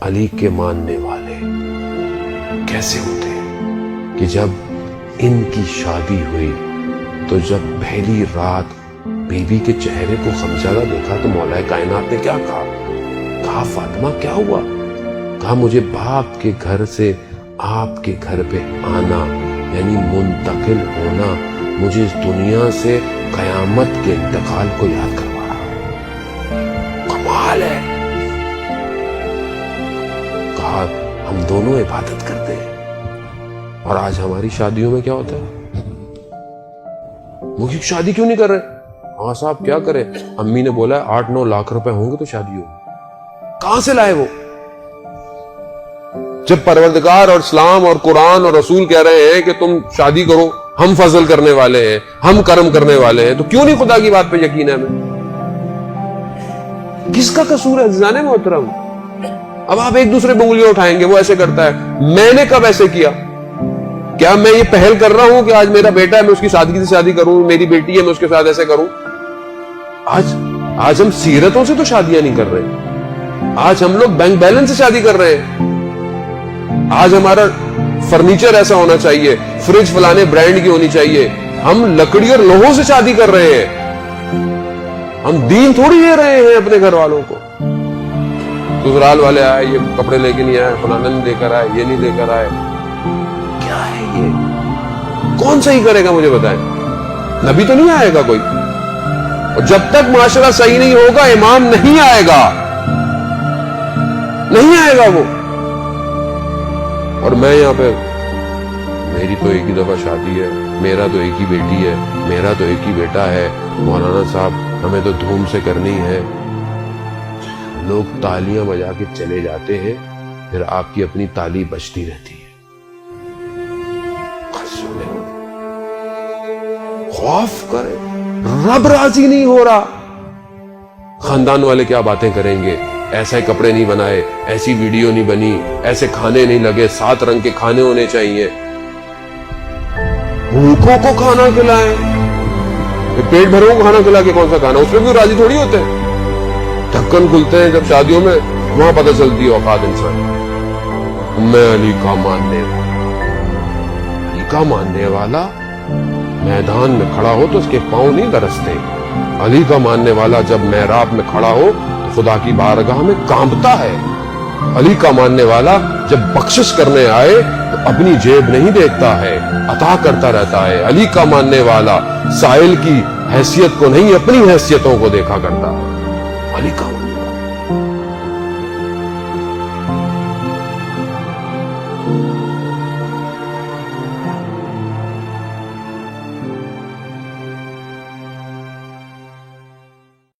علی کے ماننے والے کیسے ہوتے ہیں کہ جب ان کی شادی ہوئی تو جب پہلی رات بیوی کے چہرے کو خمزادہ دیکھا تو مولا کائنات نے کیا کہا؟ کہا فاطمہ کیا ہوا؟ کہا مجھے باپ کے گھر سے آپ کے گھر پہ آنا یعنی منتقل ہونا مجھے اس دنیا سے قیامت کے انتقال کو یاد کروا رہا ہے۔ کمال ہے۔ کہا ہم دونوں عبادت کرتے ہیں اور آج ہماری شادیوں میں کیا ہوتا ہے؟ وہ شادی کیوں نہیں کر رہے؟ ہاں صاحب کیا کرے، امی نے بولا 8-9 لاکھ روپے ہوں گے تو شادی ہوگی۔ کہاں سے لائے وہ؟ جب پروردگار اور اسلام اور قرآن اور رسول کہہ رہے ہیں کہ تم شادی کرو، ہم فضل کرنے والے ہیں، ہم کرم کرنے والے ہیں، تو کیوں نہیں خدا کی بات پہ یقین ہے ہمیں؟ کس کا قصور ہے عزیزان محترم؟ اب آپ ایک دوسرے پہ انگلیاں اٹھائیں گے، وہ ایسے کرتا ہے، میں نے کب ایسے کیا؟ کیا میں یہ پہل کر رہا ہوں کہ آج میرا بیٹا ہے میں اس کی سادگی سے شادی کروں، میری بیٹی ہے میں اس کے ساتھ ایسے کروں؟ آج ہم سیرتوں سے تو شادیاں نہیں کر رہے، آج ہم لوگ بینک بیلنس سے شادی کر رہے ہیں۔ آج ہمارا فرنیچر ایسا ہونا چاہیے، فریج فلانے برانڈ کی ہونی چاہیے، ہم لکڑی اور لوہوں سے شادی کر رہے ہیں، ہم دین تھوڑی دے رہے ہیں اپنے گھر والوں کو۔ سسرال والے آئے، یہ کپڑے لے کے نہیں آئے، فلانا نہیں لے کر آئے، یہ نہیں لے کر آئے، کیا ہے یہ؟ کون صحیح کرے گا مجھے بتائیں؟ نبی تو نہیں آئے گا کوئی، اور جب تک معاشرہ صحیح نہیں ہوگا امام نہیں آئے گا، نہیں آئے گا وہ۔ اور میں یہاں پہ میری تو ایک ہی دفعہ شادی ہے، میرا تو ایک ہی بیٹی ہے، میرا تو ایک ہی بیٹا ہے، مولانا صاحب ہمیں تو دھوم سے کرنی ہے۔ لوگ تالیاں بجا کے چلے جاتے ہیں، پھر آپ کی اپنی تالی بجتی رہتی ہے۔ خوف کرے، رب راضی نہیں ہو رہا، خاندان والے کیا باتیں کریں گے، ایسے کپڑے نہیں بنائے، ایسی ویڈیو نہیں بنی، ایسے کھانے نہیں لگے، 7 رنگ کے کھانے ہونے چاہیے، بھوکوں کو کھانا کھلائیں، پیٹ بھروں کو کھانا کھلا کے کون سا کھانا؟ اس میں بھی راضی تھوڑی ہوتے ہیں۔ ڈھکن کھلتے ہیں جب شادیوں میں، وہاں پتہ چلتی ہے اوقات انسان۔ میں علی کا ماننے والا، علی کا ماننے والا میدان میں کھڑا ہو تو اس کے پاؤں نہیں درستے، علی کا ماننے والا جب محراب میں کھڑا ہو تو خدا کی بارگاہ میں کانپتا ہے، علی کا ماننے والا جب بخشش کرنے آئے تو اپنی جیب نہیں دیکھتا ہے، عطا کرتا رہتا ہے، علی کا ماننے والا سائل کی حیثیت کو نہیں اپنی حیثیتوں کو دیکھا کرتا ہے، علی کا